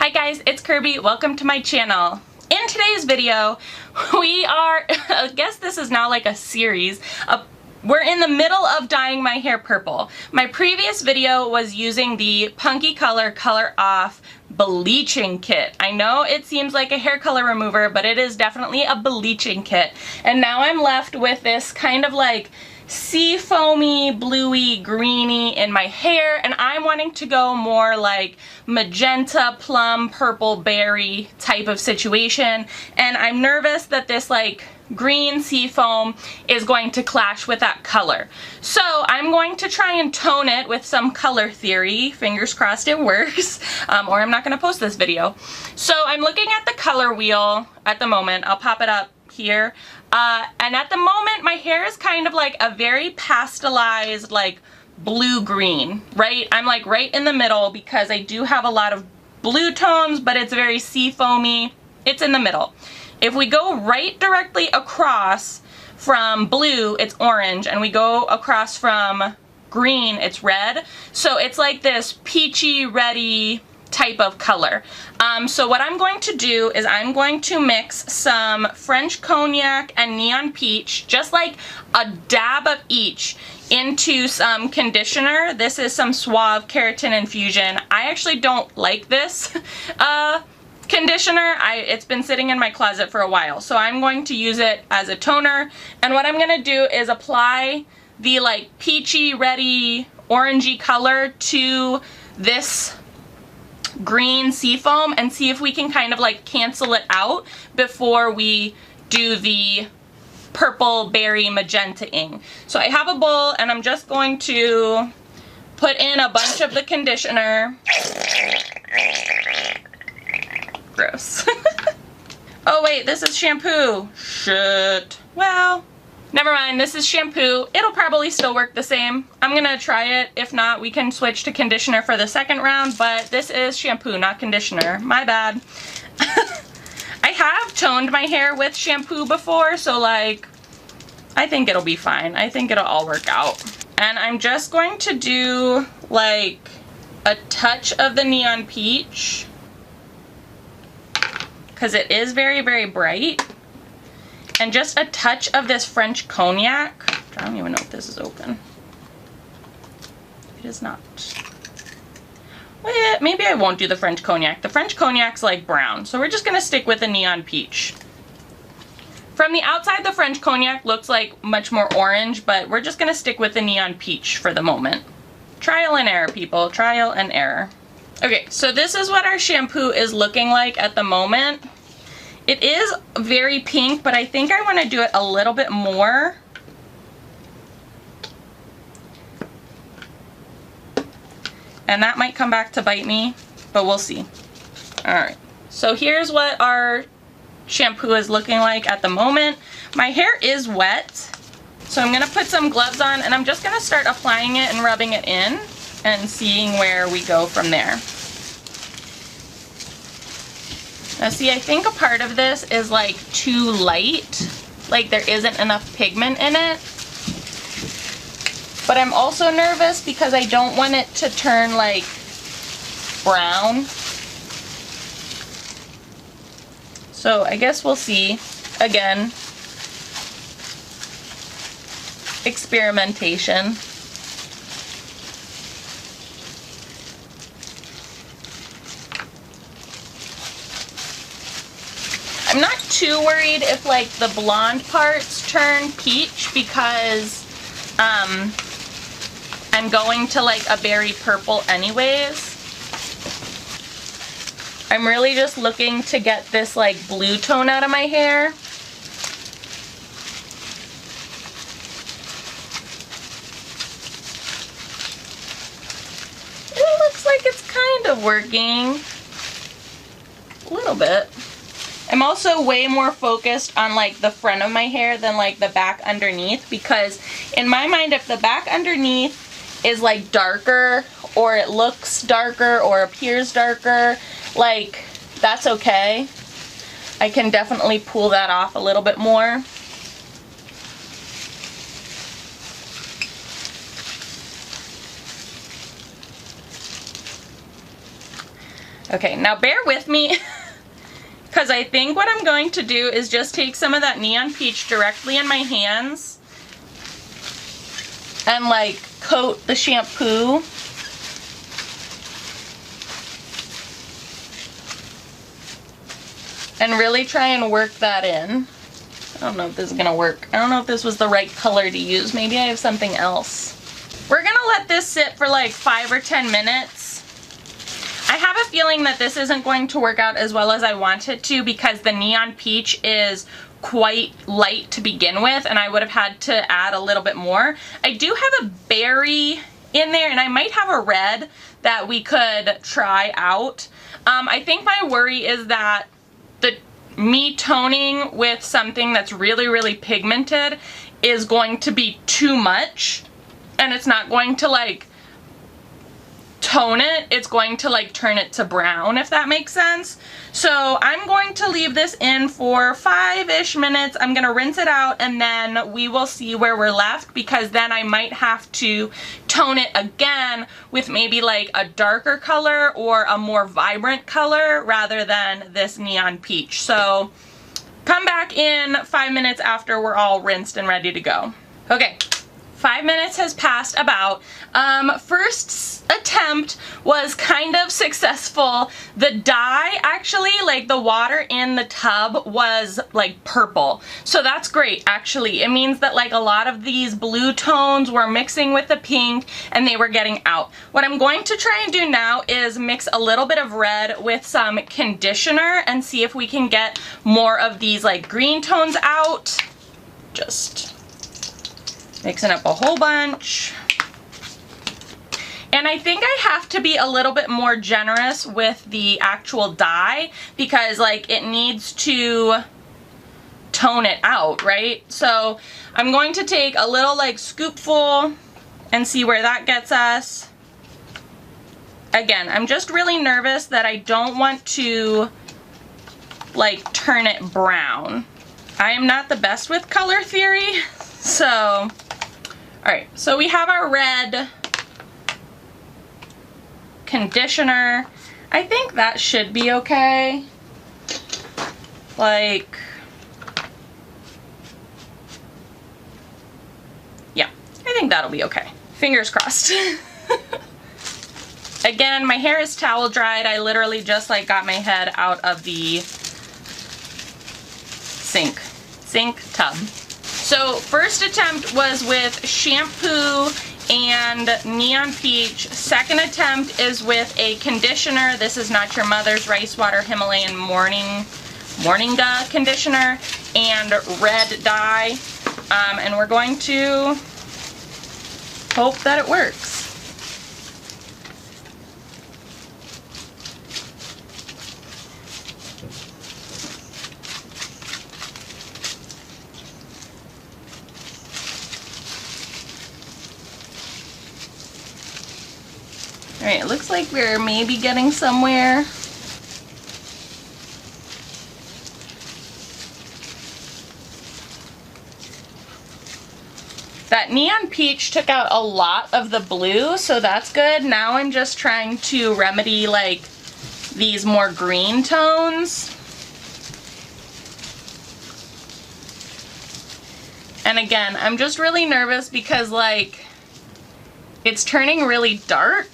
Hi guys, it's Kirby. Welcome to my channel. In today's video, we are, I guess this is now like a series. We're in the middle of dyeing my hair purple. My previous video was using the Punky Color Color Off bleaching kit. I know it seems like a hair color remover, but it is definitely a bleaching kit. And now I'm left with this kind of like sea foamy, bluey, greeny in my hair, and I'm wanting to go more like magenta, plum, purple, berry type of situation, and I'm nervous that this like green sea foam is going to clash with that color. So I'm going to try and tone it with some color theory. Fingers crossed it works, or I'm not going to post this video. So I'm looking at the color wheel at the moment. I'll pop it up here. And at the moment my hair is kind of like a very pastelized like blue-green, right? I'm like right in the middle because I do have a lot of blue tones, but it's very sea foamy. It's in the middle. If we go right directly across from blue, it's orange, and we go across from green, it's red. So it's like this peachy, reddy type of color. So what I'm going to do is I'm going to mix some French cognac and neon peach, just like a dab of each, into some conditioner. This is some Suave Keratin Infusion. I actually don't like this conditioner. It's been sitting in my closet for a while, so I'm going to use it as a toner. And what I'm going to do is apply the like peachy, reddy, orangey color to this green sea foam and see if we can kind of like cancel it out before we do the purple, berry, magenta-ing. So I have a bowl and I'm just going to put in a bunch of the conditioner. Gross. Oh wait, this is shampoo. Shit. Well, never mind, this is shampoo. It'll probably still work the same. I'm gonna try it. If not, we can switch to conditioner for the second round, but this is shampoo, not conditioner. My bad. I have toned my hair with shampoo before, so like, I think it'll be fine. I think it'll all work out. And I'm just going to do like a touch of the neon peach, because it is very, very bright. And just a touch of this French cognac. I don't even know if this is open. It is not. Well, maybe I won't do the French cognac. The French cognac's like brown, so we're just gonna stick with the neon peach. From the outside, the French cognac looks like much more orange, but we're just gonna stick with the neon peach for the moment. Trial and error, people. Trial and error. Okay, so this is what our shampoo is looking like at the moment. It is very pink, but I think I want to do it a little bit more. And that might come back to bite me, but we'll see. Alright, so here's what our shampoo is looking like at the moment. My hair is wet, so I'm going to put some gloves on and I'm just going to start applying it and rubbing it in and seeing where we go from there. Now see, I think a part of this is like too light, like there isn't enough pigment in it. But I'm also nervous because I don't want it to turn like brown. So I guess we'll see. Again, experimentation. I'm not too worried if like the blonde parts turn peach because I'm going to like a berry purple anyways. I'm really just looking to get this like blue tone out of my hair. It looks like it's kind of working. A little bit. I'm also way more focused on like the front of my hair than like the back underneath, because in my mind if the back underneath is like darker or it looks darker or appears darker, like that's okay. I can definitely pull that off a little bit more. Okay, now bear with me because I think what I'm going to do is just take some of that neon peach directly in my hands and like coat the shampoo. And really try and work that in. I don't know if this is gonna work. I don't know if this was the right color to use. Maybe I have something else. We're gonna let this sit for like 5 or 10 minutes. I have a feeling that this isn't going to work out as well as I want it to because the neon peach is quite light to begin with and I would have had to add a little bit more. I do have a berry in there and I might have a red that we could try out. I think my worry is that me toning with something that's really pigmented is going to be too much and it's not going to like tone it, it's going to like turn it to brown, if that makes sense. So I'm going to leave this in for 5-ish minutes. I'm gonna rinse it out and then we will see where we're left because then I might have to tone it again with maybe like a darker color or a more vibrant color rather than this neon peach. So come back in 5 minutes after we're all rinsed and ready to go. Okay. 5 minutes has passed about. First attempt was kind of successful. The dye actually, like the water in the tub was like purple. So that's great actually. It means that like a lot of these blue tones were mixing with the pink and they were getting out. What I'm going to try and do now is mix a little bit of red with some conditioner and see if we can get more of these like green tones out. Just mixing up a whole bunch. And I think I have to be a little bit more generous with the actual dye because like it needs to tone it out, right? So I'm going to take a little like scoopful and see where that gets us. Again, I'm just really nervous that I don't want to like turn it brown. I am not the best with color theory, so alright, so we have our red conditioner. I think that should be okay. Like, yeah, I think that'll be okay. Fingers crossed. Again, my hair is towel dried. I literally just like got my head out of the sink tub. So first attempt was with shampoo and neon peach. Second attempt is with a conditioner. This is Not Your Mother's Rice Water Himalayan Morninga conditioner and red dye. And we're going to hope that it works. Alright, it looks like we're maybe getting somewhere. That neon peach took out a lot of the blue, so that's good. Now I'm just trying to remedy like these more green tones. And again, I'm just really nervous because like it's turning really dark.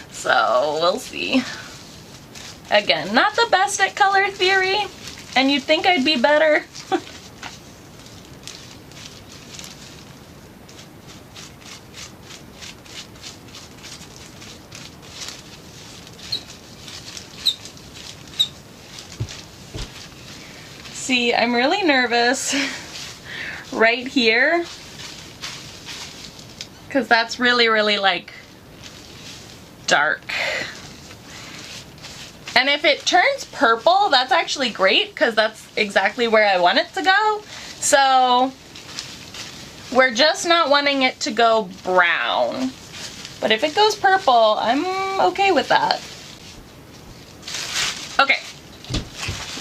So we'll see. Again, not the best at color theory, and you'd think I'd be better. See, I'm really nervous right here because that's really like dark. And if it turns purple, that's actually great because that's exactly where I want it to go. So we're just not wanting it to go brown. But if it goes purple, I'm okay with that. Okay,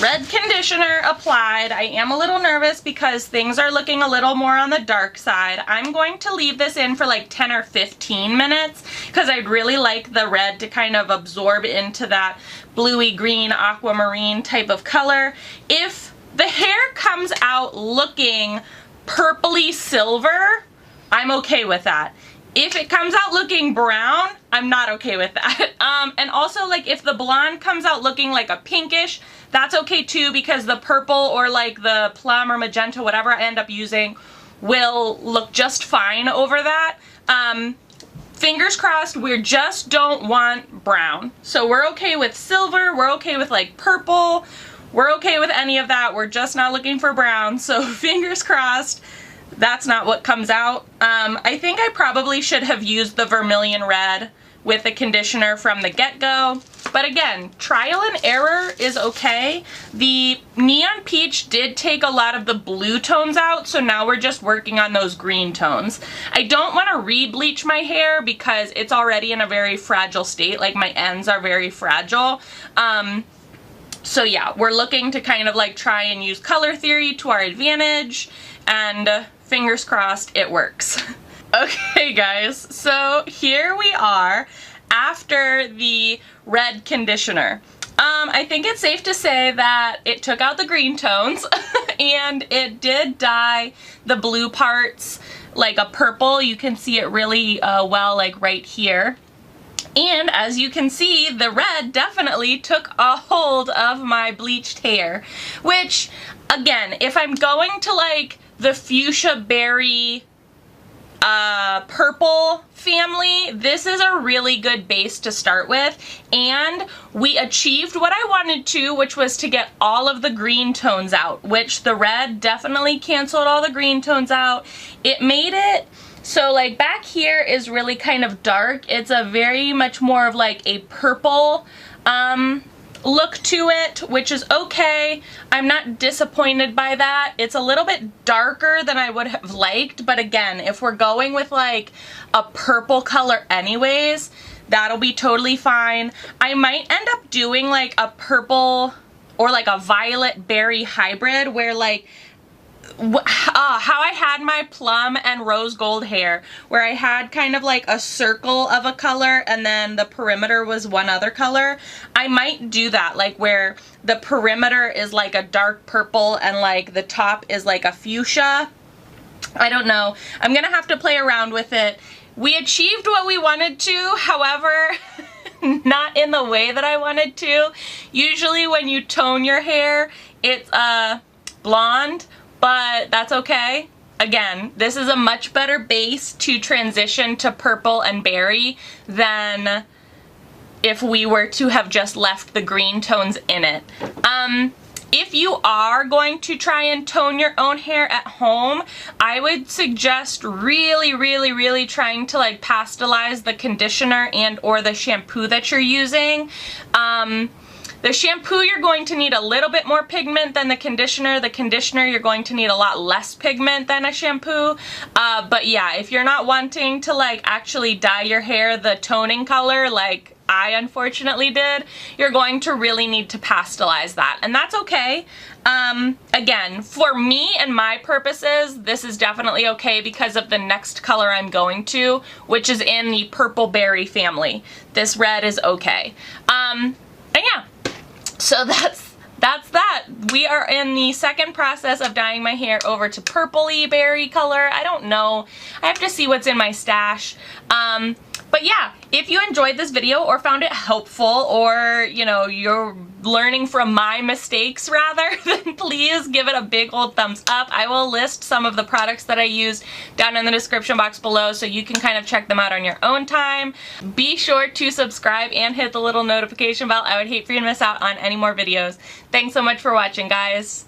red conditioner applied. I am a little nervous because things are looking a little more on the dark side. I'm going to leave this in for like 10 or 15 minutes because I'd really like the red to kind of absorb into that bluey green aquamarine type of color. If the hair comes out looking purpley silver, I'm okay with that. If it comes out looking brown, I'm not okay with that. And also, like, if the blonde comes out looking like a pinkish, that's okay too, because the purple or like the plum or magenta, whatever I end up using, will look just fine over that. Fingers crossed, we just don't want brown. So we're okay with silver, we're okay with like purple, we're okay with any of that. We're just not looking for brown, so fingers crossed that's not what comes out. I think I probably should have used the vermilion red with the conditioner from the get-go. But again, trial and error is okay. The neon peach did take a lot of the blue tones out, so now we're just working on those green tones. I don't want to re-bleach my hair because it's already in a very fragile state. Like, my ends are very fragile. So yeah, we're looking to kind of like try and use color theory to our advantage, and fingers crossed it works. Okay guys, so here we are after the red conditioner. I think it's safe to say that it took out the green tones and it did dye the blue parts like a purple. You can see it really well, like right here. And as you can see, the red definitely took a hold of my bleached hair, which, again, if I'm going to like the fuchsia berry purple family, this is a really good base to start with, and we achieved what I wanted to, which was to get all of the green tones out, which the red definitely canceled all the green tones out. It made it so like back here is really kind of dark. It's a very much more of like a purple look to it, which is okay. I'm not disappointed by that. It's a little bit darker than I would have liked, but again, if we're going with like a purple color anyways, that'll be totally fine. I might end up doing like a purple or like a violet berry hybrid where like how I had my plum and rose gold hair, where I had kind of like a circle of a color and then the perimeter was one other color. I might do that, like where the perimeter is like a dark purple and like the top is like a fuchsia. I don't know. I'm gonna have to play around with it. We achieved what we wanted to, however, not in the way that I wanted to. Usually when you tone your hair, it's blonde, but that's okay. Again, this is a much better base to transition to purple and berry than if we were to have just left the green tones in it. If you are going to try and tone your own hair at home, I would suggest really trying to like pastelize the conditioner and or the shampoo that you're using. The shampoo, you're going to need a little bit more pigment than the conditioner. The conditioner, you're going to need a lot less pigment than a shampoo. But yeah, if you're not wanting to like actually dye your hair the toning color like I unfortunately did, you're going to really need to pastelize that. And that's okay. Again, for me and my purposes, this is definitely okay because of the next color I'm going to, which is in the purple berry family. This red is okay. And yeah. So that's that. We are in the second process of dyeing my hair over to purpley berry color. I don't know. I have to see what's in my stash. But yeah, if you enjoyed this video or found it helpful, or you know, you're learning from my mistakes rather, then please give it a big old thumbs up. I will list some of the products that I used down in the description box below so you can kind of check them out on your own time. Be sure to subscribe and hit the little notification bell. I would hate for you to miss out on any more videos. Thanks so much for watching, guys.